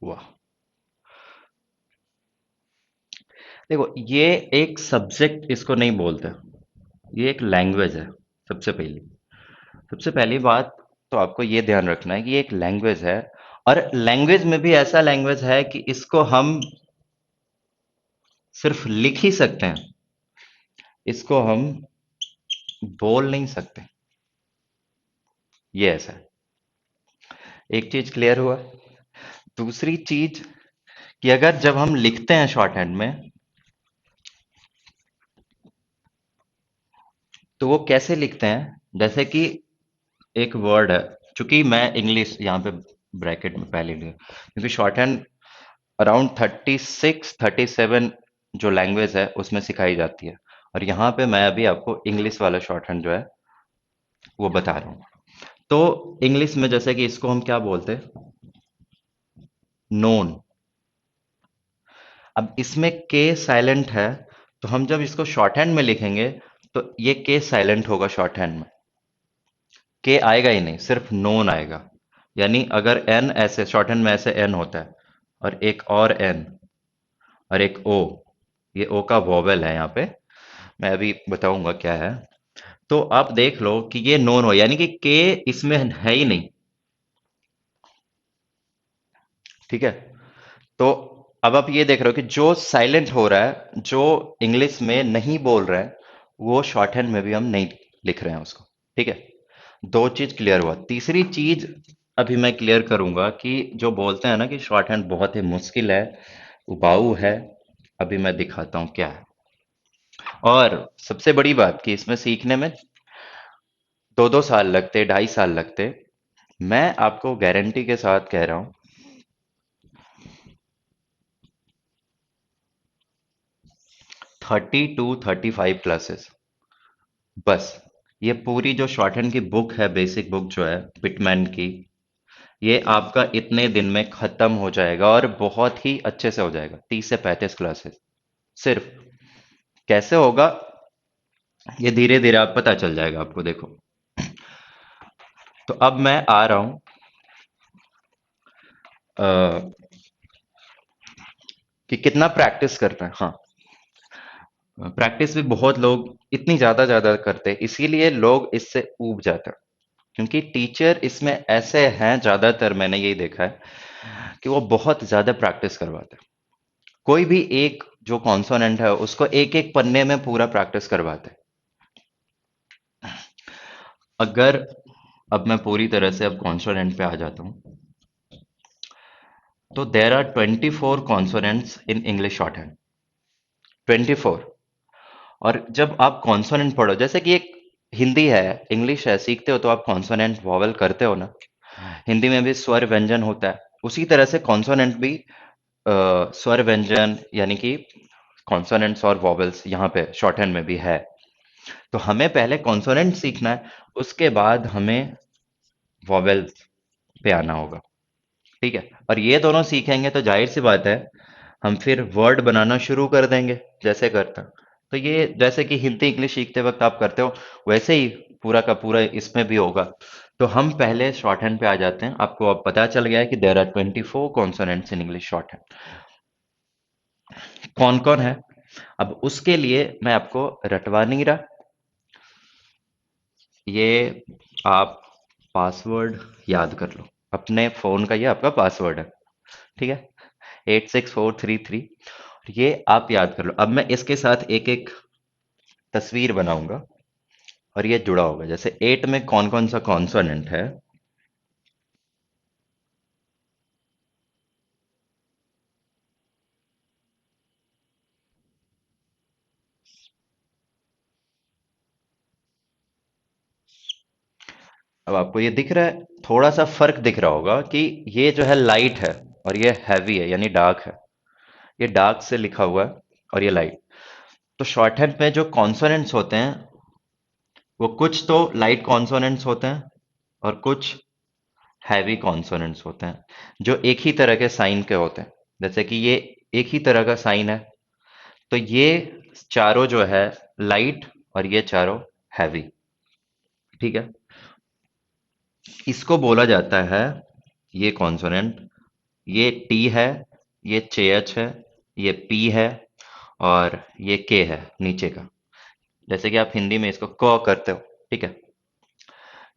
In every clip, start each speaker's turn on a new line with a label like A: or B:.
A: वाह। देखो, ये एक सब्जेक्ट इसको नहीं बोलते, ये एक लैंग्वेज है। सबसे पहली सबसे पहली बात तो आपको ये ध्यान रखना है कि ये एक लैंग्वेज है। और लैंग्वेज में भी ऐसा लैंग्वेज है कि इसको हम सिर्फ लिख ही सकते हैं, इसको हम बोल नहीं सकते। ये ऐसा है। एक चीज क्लियर हुआ। दूसरी चीज कि अगर जब हम लिखते हैं शॉर्ट हैंड में, तो वो कैसे लिखते हैं, जैसे कि एक वर्ड है। चूंकि मैं इंग्लिश यहाँ पे ब्रैकेट में पहले लिया, क्योंकि शॉर्ट हैंड अराउंड 36 37 जो लैंग्वेज है उसमें सिखाई जाती है। और यहाँ पे मैं अभी आपको इंग्लिश वाला शॉर्ट हैंड जो है वो बता रहा हूँ। तो इंग्लिश में जैसे कि इसको हम क्या बोलते हैं, नोन। अब इसमें के साइलेंट है, तो हम जब इसको शॉर्ट हैंड में लिखेंगे तो ये के साइलेंट होगा शॉर्ट हैंड में। के आएगा ही नहीं, सिर्फ नोन आएगा। यानी अगर एन ऐसे शॉर्ट हैंड में ऐसे एन होता है, और एक और एन, और एक ओ, ये ओ का वॉवेल है यहाँ पे। मैं अभी बताऊंगा क्या है। तो आप देख लो कि ये नोन हो, यानी कि के इसमें है ही नहीं। ठीक है। तो अब आप ये देख रहे हो कि जो साइलेंट हो रहा है, जो इंग्लिश में नहीं बोल रहा है, वो शॉर्ट हैंड में भी हम नहीं लिख रहे हैं उसको। ठीक है। दो चीज क्लियर हुआ। तीसरी चीज अभी मैं क्लियर करूंगा कि जो बोलते हैं ना कि शॉर्ट हैंड बहुत ही मुश्किल है, उबाऊ है, अभी मैं दिखाता हूं क्या है। और सबसे बड़ी बात कि इसमें सीखने में 2 2 साल लगते, 2.5 साल लगते। मैं आपको गारंटी के साथ कह रहा हूं, 30 to 35 क्लासेस बस। ये पूरी जो शॉर्ट हैंड की बुक है, बेसिक बुक जो है पिटमैन की, ये आपका इतने दिन में खत्म हो जाएगा, और बहुत ही अच्छे से हो जाएगा। 30 से 35 क्लासेस सिर्फ। कैसे होगा, ये धीरे धीरे आप पता चल जाएगा आपको। देखो, तो अब मैं आ रहा हूं कि कितना प्रैक्टिस करना है। हाँ, प्रैक्टिस भी बहुत लोग इतनी ज्यादा ज्यादा करते हैं, इसीलिए लोग इससे ऊब जाते हैं। क्योंकि टीचर इसमें ऐसे हैं, ज्यादातर मैंने यही देखा है कि वो बहुत ज्यादा प्रैक्टिस करवाते हैं। कोई भी एक जो कॉन्सोनेंट है उसको एक एक पन्ने में पूरा प्रैक्टिस करवाते हैं। अगर अब मैं पूरी तरह से अब कॉन्सोनेंट पे आ जाता हूँ, तो there are 24 consonants in English shorthand. 24। और जब आप कॉन्सोनेंट पढ़ो, जैसे कि एक हिंदी है, इंग्लिश है, सीखते हो तो आप कॉन्सोनेंट वॉवेल करते हो ना। हिंदी में भी स्वर व्यंजन होता है, उसी तरह से कॉन्सोनेंट भी स्वर व्यंजन, यानी कि कॉन्सोनेंट्स और वॉवेल्स यहाँ पे शॉर्ट हैंड में भी है। तो हमें पहले कॉन्सोनेंट सीखना है, उसके बाद हमें वॉवेल्स पे आना होगा। ठीक है। और ये दोनों सीखेंगे तो जाहिर सी बात है, हम फिर वर्ड बनाना शुरू कर देंगे, जैसे करता। तो ये जैसे कि हिंदी इंग्लिश सीखते वक्त आप करते हो, वैसे ही पूरा का पूरा इसमें भी होगा। तो हम पहले शॉर्ट हैंड पे आ जाते हैं। आपको अब पता चल गया है कि there are 24 consonants in English shorthand. कौन कौन है, अब उसके लिए मैं आपको रटवा नहीं रहा। ये आप पासवर्ड याद कर लो, अपने फोन का ये आपका पासवर्ड है। ठीक है, 86433। ये आप याद कर लो। अब मैं इसके साथ एक एक तस्वीर बनाऊंगा, और ये जुड़ा होगा। जैसे 8 में कौन कौन सा कॉन्सोनेंट है। अब आपको ये दिख रहा है, थोड़ा सा फर्क दिख रहा होगा कि ये जो है लाइट है, और ये हैवी है यानी डार्क है। ये डार्क से लिखा हुआ है, और ये लाइट। तो शॉर्ट हैंड में जो कॉन्सोनेंट्स होते हैं, वो कुछ तो लाइट कॉन्सोनेंट्स होते हैं, और कुछ हैवी कॉन्सोनेंट्स होते हैं, जो एक ही तरह के साइन के होते हैं। जैसे कि ये एक ही तरह का साइन है, तो ये चारों जो है लाइट, और ये चारों हैवी। ठीक है। इसको बोला जाता है, ये कॉन्सोनेंट, ये टी है, ये चेएच है, ये पी है, और ये के है नीचे का। जैसे कि आप हिंदी में इसको क करते हो, ठीक है।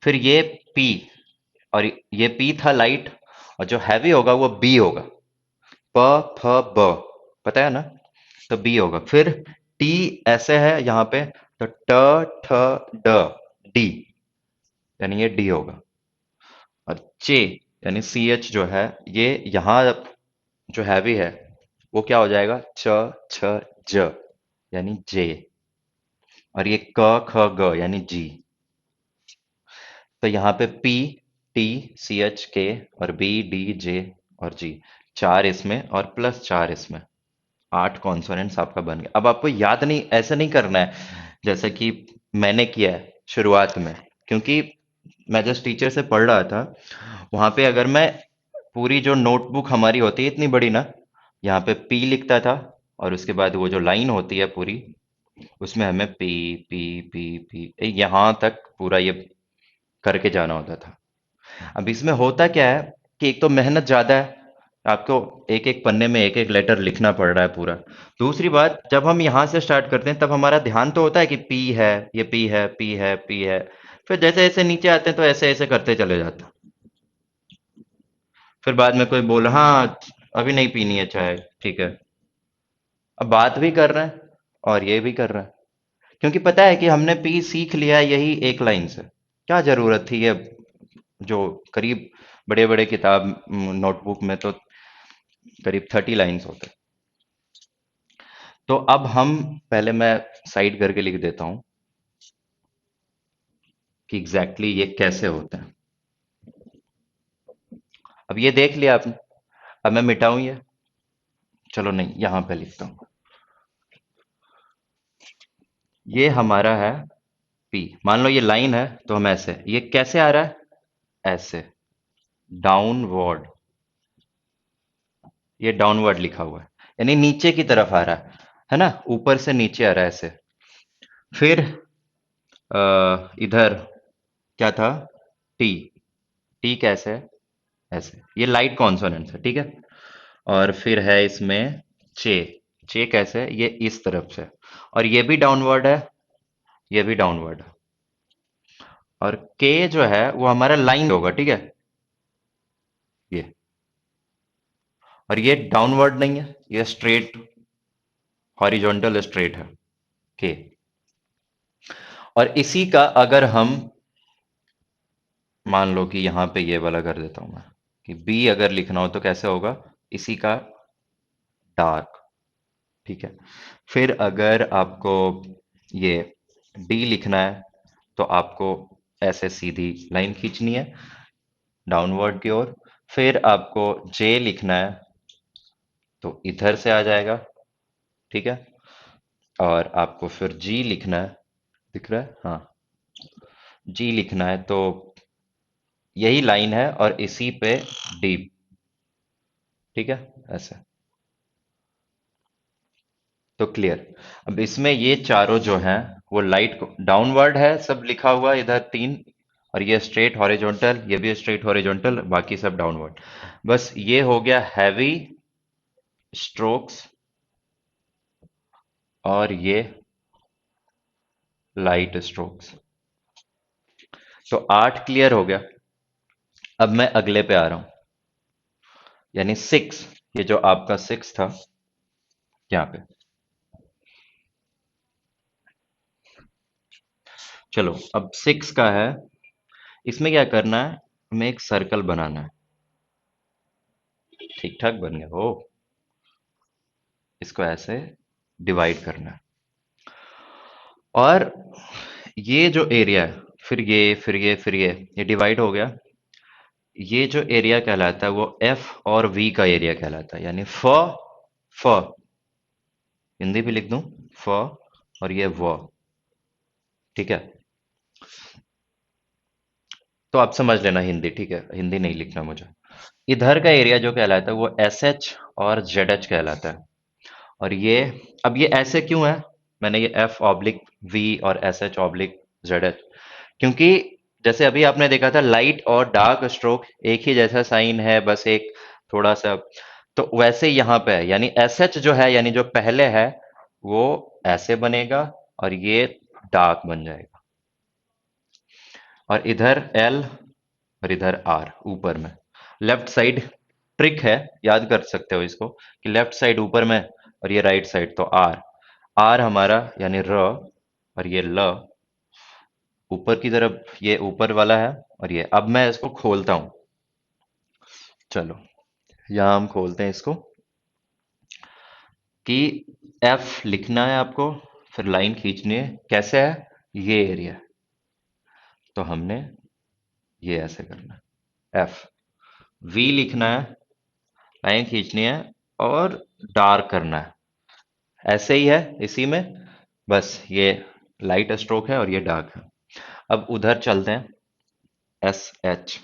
A: फिर ये पी, और ये पी था लाइट, और जो हैवी होगा वो बी होगा। प फ ब, पता है ना? तो बी होगा। फिर टी ऐसे है यहाँ पे, तो ट ठ ड, डी, यानी ये डी होगा। और चे यानी सी एच जो है, ये यहाँ जो हैवी है वो क्या हो जाएगा, च छ ज, यानी जे। और ये क ख ग यानी जी। तो यहाँ पे पी, टी, सी एच, के, और बी, डी, जे, और जी, चार इसमें और प्लस चार इसमें, 8 कॉन्सोनेंट्स आपका बन गया। अब आपको याद नहीं, ऐसे नहीं करना है जैसे कि मैंने किया है शुरुआत में, क्योंकि मैं जिस टीचर से पढ़ रहा था वहां पे अगर मैं पूरी जो नोटबुक हमारी होती है इतनी बड़ी ना, यहाँ पे पी लिखता था, और उसके बाद वो जो लाइन होती है पूरी, उसमें हमें पी पी पी पी यहाँ तक पूरा ये करके जाना होता था। अब इसमें होता क्या है कि एक तो मेहनत ज्यादा है, आपको एक एक पन्ने में एक एक लेटर लिखना पड़ रहा है पूरा। दूसरी बात, जब हम यहाँ से स्टार्ट करते हैं तब हमारा ध्यान तो होता है कि पी है, ये पी है, पी है, पी है। फिर जैसे जैसे नीचे आते हैं तो ऐसे ऐसे करते चले जाते हैं। फिर बाद में कोई बोला हाँ अभी नहीं पीनी है चाय, ठीक है। अब बात भी कर रहे हैं और ये भी कर रहे हैं, क्योंकि पता है कि हमने पी सीख लिया है यही एक लाइन से। क्या जरूरत थी ये जो करीब बड़े बड़े किताब नोटबुक में तो करीब 30 लाइन्स होते हैं। तो अब हम, पहले मैं साइड करके लिख देता हूं कि एग्जैक्टली ये कैसे होता है। अब ये देख लिया आपने। अब मैं मिटाऊं ये, चलो नहीं यहां पे लिखता हूं। ये हमारा है पी, मान लो ये लाइन है तो हम ऐसे, ये कैसे आ रहा है, ऐसे डाउनवर्ड, ये डाउनवर्ड लिखा हुआ है, यानी नीचे की तरफ आ रहा है ना, ऊपर से नीचे आ रहा है ऐसे। फिर इधर क्या था, टी, टी कैसे है, ऐसे, ये लाइट कॉन्सोनेंट्स है, ठीक है। और फिर है इसमें चे, चे कैसे है, ये इस तरफ से, और ये भी डाउनवर्ड है, ये भी डाउनवर्ड है। और के जो है वो हमारा लाइन होगा, ठीक है, ये। और ये डाउनवर्ड नहीं है, ये स्ट्रेट, हॉरिजॉन्टल स्ट्रेट है, के। और इसी का अगर हम, मान लो कि यहां पे ये वाला कर देता हूं मैं, कि बी अगर लिखना हो तो कैसे होगा, इसी का डार्क, ठीक है। फिर अगर आपको ये डी लिखना है तो आपको ऐसे सीधी लाइन खींचनी है डाउनवर्ड की ओर। फिर आपको जे लिखना है तो इधर से आ जाएगा, ठीक है। और आपको फिर जी लिखना है, दिख रहा है, हाँ, जी लिखना है तो यही लाइन है और इसी पे डी, ठीक है, ऐसे। तो क्लियर। अब इसमें ये चारों जो हैं वो लाइट डाउनवर्ड है, सब लिखा हुआ है इधर तीन, और ये स्ट्रेट हॉरिजॉन्टल, ये भी स्ट्रेट हॉरिजॉन्टल, बाकी सब डाउनवर्ड। बस ये हो गया हैवी स्ट्रोक्स, और ये लाइट स्ट्रोक्स। तो 8 क्लियर हो गया। अब मैं अगले पे आ रहा हूं, यानी 6, ये जो आपका 6 था यहाँ पे। चलो अब 6 का है, इसमें क्या करना है, हमें एक सर्कल बनाना है। ठीक ठाक बन गया हो, इसको ऐसे डिवाइड करना है। और ये जो एरिया है, फिर ये फिर ये फिर ये डिवाइड हो गया। ये जो एरिया कहलाता है वो एफ और वी का एरिया कहलाता है, यानी फ, फ, हिंदी भी लिख दूं, फ, और ये व, ठीक है। तो आप समझ लेना हिंदी, ठीक है, हिंदी नहीं लिखना मुझे। इधर का एरिया जो कहलाता है वो एस एच और जेड एच कहलाता है। और ये, अब ये ऐसे क्यों है, मैंने ये एफ ऑब्लिक वी और S H oblique Z H, क्योंकि जैसे अभी आपने देखा था लाइट और डार्क स्ट्रोक एक ही जैसा साइन है, बस एक थोड़ा सा। तो वैसे यहाँ पे है, यानी एस एच जो है, यानी जो पहले है वो ऐसे बनेगा और ये डार्क बन जाएगा। और इधर एल और इधर आर ऊपर में। लेफ्ट साइड ट्रिक है, याद कर सकते हो इसको, कि लेफ्ट साइड ऊपर में और ये राइट साइड, तो आर। आर हमारा यानी र, और ये ल ऊपर की तरफ, ये ऊपर वाला है। और ये अब मैं इसको खोलता हूं। चलो यहां हम खोलते हैं इसको, कि एफ लिखना है आपको, फिर लाइन खींचनी है। कैसे है? ये एरिया, तो हमने ये ऐसे करना है, एफ। वी लिखना है, लाइन खींचनी है और डार्क करना है। ऐसे ही है इसी में, बस ये लाइट स्ट्रोक है और ये डार्क है। अब उधर चलते हैं, एस एच,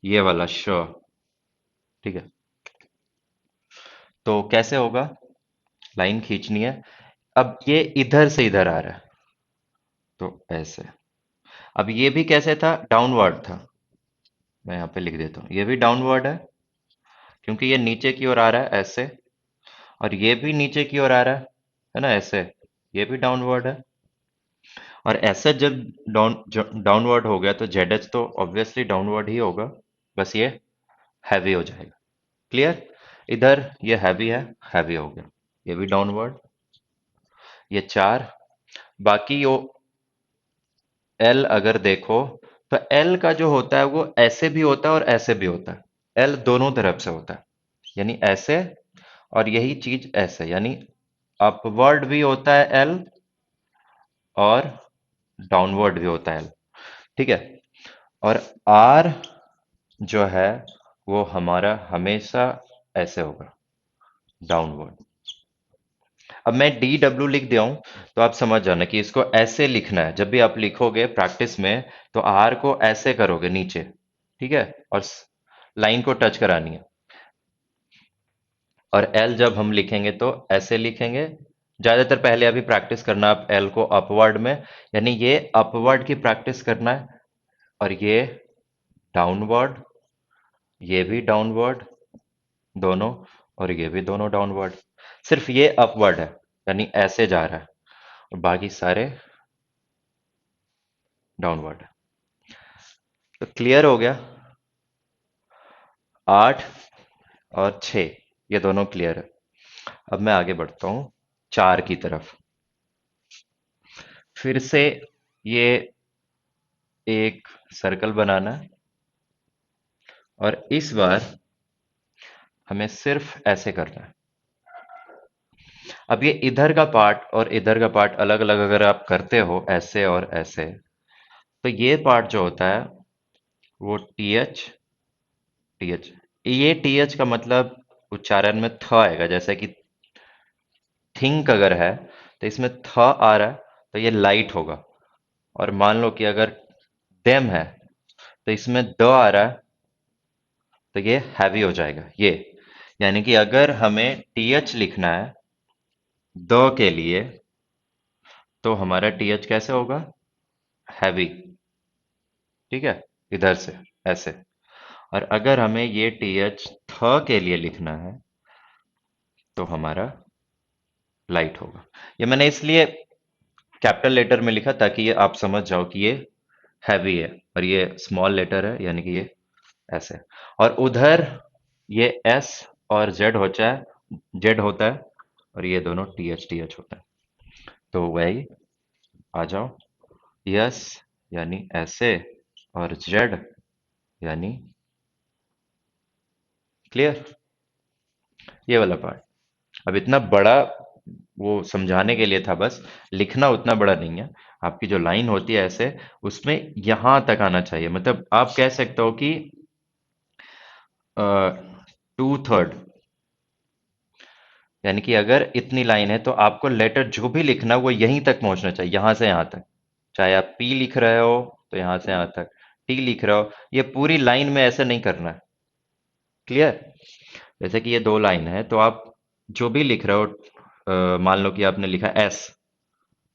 A: ये वाला श। ठीक है, तो कैसे होगा? लाइन खींचनी है। अब ये इधर से इधर आ रहा है, तो ऐसे। अब ये भी कैसे था? डाउनवर्ड था। मैं यहाँ पे लिख देता हूँ, ये भी डाउनवर्ड है क्योंकि ये नीचे की ओर आ रहा है ऐसे। और ये भी नीचे की ओर आ रहा है ना, ऐसे। ये भी डाउनवर्ड है। और ऐसे जब डाउनवर्ड हो गया तो जेड एच तो ऑब्वियसली डाउनवर्ड ही होगा, बस ये हैवी हो जाएगा। क्लियर? इधर ये हैवी है, हैवी हो गया। ये भी डाउनवर्ड, ये चार। बाकी यो एल अगर देखो, तो एल का जो होता है वो ऐसे भी होता है और ऐसे भी होता है। एल दोनों तरफ से होता है, यानी ऐसे, और यही चीज ऐसे, यानी अपवर्ड भी होता है एल और डाउनवर्ड भी होता है एल। ठीक है। और आर जो है वो हमारा हमेशा ऐसे होगा, डाउनवर्ड। अब मैं डी डब्ल्यू लिख दिया हूं, तो आप समझ जाना कि इसको ऐसे लिखना है। जब भी आप लिखोगे प्रैक्टिस में, तो आर को ऐसे करोगे नीचे, ठीक है, और लाइन को टच करानी है। और एल जब हम लिखेंगे तो ऐसे लिखेंगे। ज्यादातर पहले अभी प्रैक्टिस करना आप एल को अपवर्ड में, यानी ये अपवर्ड की प्रैक्टिस करना है। और ये डाउनवर्ड, ये भी डाउनवर्ड दोनों, और ये भी दोनों डाउनवर्ड। सिर्फ ये अपवर्ड है, यानी ऐसे जा रहा है, और बाकी सारे डाउनवर्ड। तो क्लियर हो गया? 8 और 6 ये दोनों क्लियर है। अब मैं आगे बढ़ता हूं 4 की तरफ। फिर से ये एक सर्कल बनाना है, और इस बार हमें सिर्फ ऐसे करना है। अब ये इधर का पार्ट और इधर का पार्ट अलग अलग अगर आप करते हो, ऐसे और ऐसे, तो ये पार्ट जो होता है वो टी एच, टी एच। ये टी एच का मतलब उच्चारण में थ आएगा, जैसे कि थिंक अगर है तो इसमें थ आ रहा है, तो ये लाइट होगा। और मान लो कि अगर डेम है तो इसमें द आ रहा है, तो ये हैवी हो जाएगा ये। यानी कि अगर हमें टी एच लिखना है द के लिए, तो हमारा टी एच कैसे होगा? हैवी। ठीक है, इधर से ऐसे। और अगर हमें ये टी एच थ के लिए लिखना है, तो हमारा लाइट होगा। ये मैंने इसलिए कैपिटल लेटर में लिखा ताकि ये आप समझ जाओ कि ये हैवी है, और ये स्मॉल लेटर है, यानी कि ये ऐसे। और उधर ये एस और जेड होता है, और ये दोनों टी एच होता है। तो वही, आ जाओ। यस यानी ऐसे, और जेड यानी क्लियर, ये वाला पार्ट। अब इतना बड़ा वो समझाने के लिए था बस, लिखना उतना बड़ा नहीं है। आपकी जो लाइन होती है ऐसे, उसमें यहां तक आना चाहिए। मतलब आप कह सकते हो कि 2/3, यानी कि अगर इतनी लाइन है तो आपको लेटर जो भी लिखना है वो यहीं तक पहुंचना चाहिए, यहां से यहां तक। चाहे आप पी लिख रहे हो तो यहां से यहां तक, टी लिख रहे हो, ये पूरी लाइन में ऐसे नहीं करना है। क्लियर? जैसे कि ये दो लाइन है, तो आप जो भी लिख रहे हो, मान लो कि आपने लिखा एस।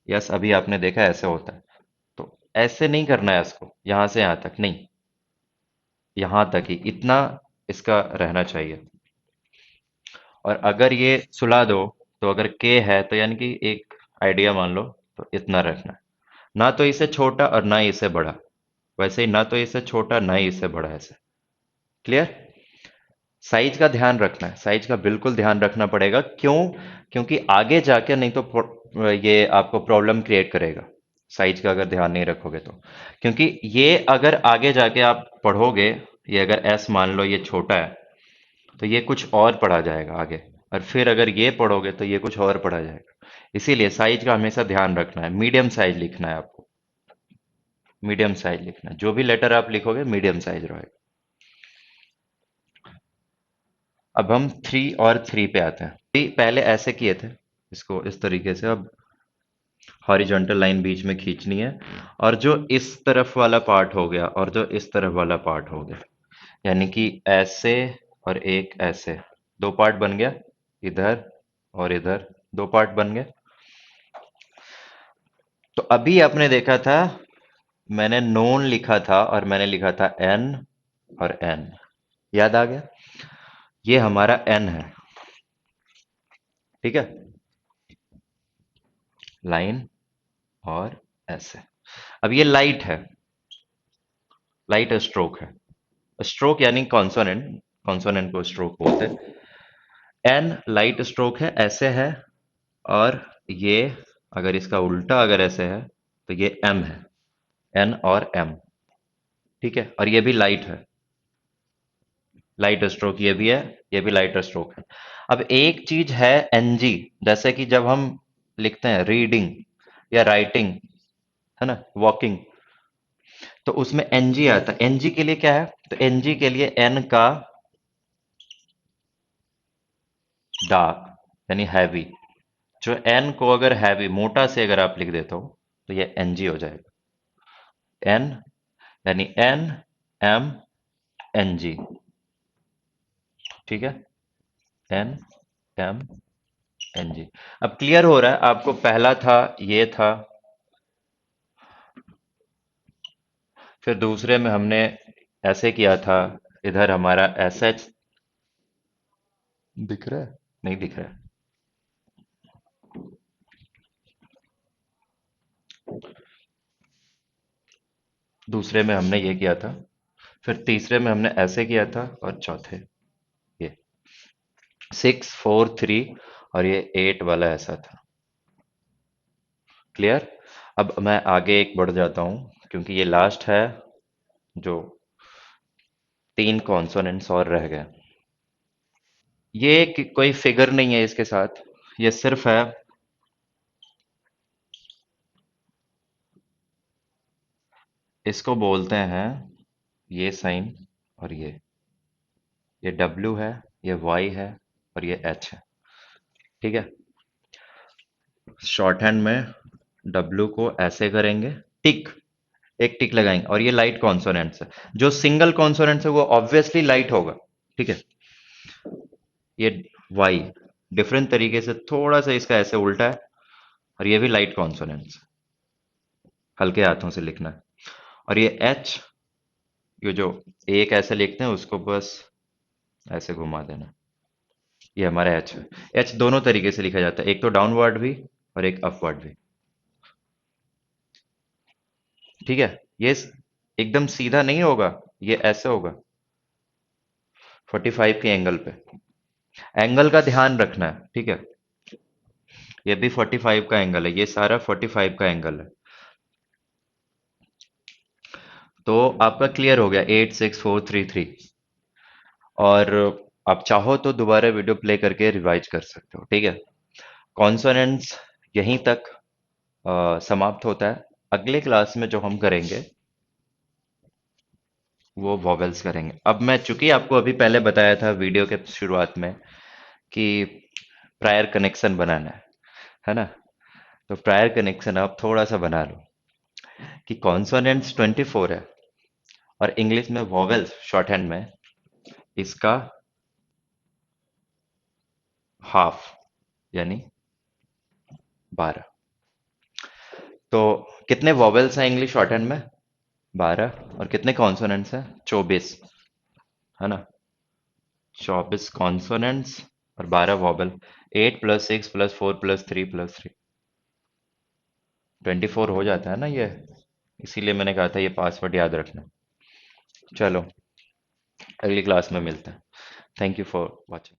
A: यस अभी आपने देखा ऐसे होता है, तो ऐसे नहीं करना है इसको, यहां से यहां तक नहीं, यहां तक ही इतना। इसका रहना चाहिए। और अगर ये सुला दो, तो अगर के है तो यानी कि एक आइडिया मान लो, तो इतना रखना है। ना तो इसे छोटा और ना इसे बड़ा। वैसे ही ना तो इसे छोटा ना ही इसे बड़ा, ऐसे। क्लियर? साइज का ध्यान रखना है, साइज का बिल्कुल ध्यान रखना पड़ेगा। क्यों? क्योंकि आगे जाके नहीं तो ये आपको प्रॉब्लम क्रिएट करेगा, साइज का अगर ध्यान नहीं रखोगे तो। क्योंकि ये अगर आगे जाके आप पढ़ोगे, ये अगर एस मान लो ये छोटा है, तो ये कुछ और पढ़ा जाएगा आगे। और फिर अगर ये पढ़ोगे तो ये कुछ और पढ़ा जाएगा। इसीलिए साइज का हमेशा ध्यान रखना है, मीडियम साइज लिखना है आपको। मीडियम साइज लिखना है, जो भी लेटर आप लिखोगे मीडियम साइज रहेगा। अब हम थ्री और थ्री पे आते हैं। थ्री पहले ऐसे किए थे, इसको इस तरीके से। अब हॉरिजॉन्टल लाइन बीच में खींचनी है, और जो इस तरफ वाला पार्ट हो गया और जो इस तरफ वाला पार्ट हो गया, यानी कि ऐसे और एक ऐसे, दो पार्ट बन गया। इधर और इधर दो पार्ट बन गए। तो अभी आपने देखा था, मैंने नोन लिखा था और मैंने लिखा था एन और एन। याद आ गया? ये हमारा एन है, ठीक है। लाइन और ऐसे। अब ये लाइट है, लाइट स्ट्रोक है। स्ट्रोक यानी कॉन्सोनेंट, कॉन्सोनेंट को स्ट्रोक बोलते हैं। एन लाइट स्ट्रोक है, ऐसे है। और ये अगर इसका उल्टा अगर ऐसे है, तो ये एम है। एन और एम, ठीक है। और ये भी लाइट है, लाइट स्ट्रोक ये भी है, ये भी लाइट स्ट्रोक है। अब एक चीज है एनजी, जैसे कि जब हम लिखते हैं रीडिंग या राइटिंग, है ना, वॉकिंग, तो उसमें एनजी आता है। एनजी के लिए क्या है? तो एनजी के लिए एन का डार्क यानी हैवी। जो एन को अगर हैवी मोटा से अगर आप लिख देते हो, तो ये एनजी हो जाएगा। एन यानी एन एम एन जी, ठीक है। N M N G. अब क्लियर हो रहा है आपको? पहला था, ये था। फिर दूसरे में हमने ऐसे किया था, इधर हमारा एस एच दिख रहा है, नहीं दिख रहा है। दूसरे में हमने ये किया था, फिर तीसरे में हमने ऐसे किया था, और चौथे ये 6 4 3, और ये 8 वाला ऐसा था। क्लियर? अब मैं आगे एक बढ़ जाता हूँ, क्योंकि ये लास्ट है, जो तीन कॉन्सोनेंट्स और रह गए। ये कोई फिगर नहीं है इसके साथ, ये सिर्फ है, इसको बोलते हैं ये साइन, और ये डब्ल्यू है, ये वाई है, और ये एच है, ठीक है। शॉर्ट हैंड में डब्ल्यू को ऐसे करेंगे, टिक, एक टिक लगाएंगे, और ये लाइट कॉन्सोनेंट्स है। जो सिंगल कॉन्सोनेंट्स है वो ऑब्वियसली लाइट होगा, ठीक है। ये वाई डिफरेंट तरीके से, थोड़ा सा इसका ऐसे उल्टा है, और ये भी लाइट कॉन्सोनेंट्स, हल्के हाथों से लिखना है। और ये एच, ये जो एक ऐसे लिखते हैं उसको बस ऐसे घुमा देना, ये हमारा एच है। एच दोनों तरीके से लिखा जाता है, एक तो डाउनवर्ड भी और एक अपवर्ड भी, ठीक है। ये एकदम सीधा नहीं होगा, ये ऐसे होगा 45 के एंगल पे। एंगल का ध्यान रखना है, ठीक है। ये भी 45 का एंगल है, ये सारा 45 का एंगल है। तो आपका क्लियर हो गया 8 6 4 3 3। और आप चाहो तो दोबारा वीडियो प्ले करके रिवाइज कर सकते हो, ठीक है। कॉन्सोनेंट्स यहीं तक समाप्त होता है। अगले क्लास में जो हम करेंगे वो वॉवेल्स करेंगे। अब मैं चूंकि आपको अभी पहले बताया था वीडियो के शुरुआत में कि प्रायर कनेक्शन बनाना है ना। तो प्रायर कनेक्शन आप थोड़ा सा बना लो कि कॉन्सोनेंट्स 24 है, और इंग्लिश में वॉवेल्स शॉर्ट हैंड में इसका हाफ यानी 12। तो कितने वॉवेल्स हैं इंग्लिश शॉर्ट हैंड में? 12। और कितने कॉन्सोनेंट्स हैं? 24, है ना। 24 कॉन्सोनेंट्स और 12 वॉबल। 8 + 6 + 4 + 3 + 3 24 हो जाता है ना ये। इसीलिए मैंने कहा था ये पासवर्ड याद रखना। चलो, अगली क्लास में मिलते हैं। Thank you for watching.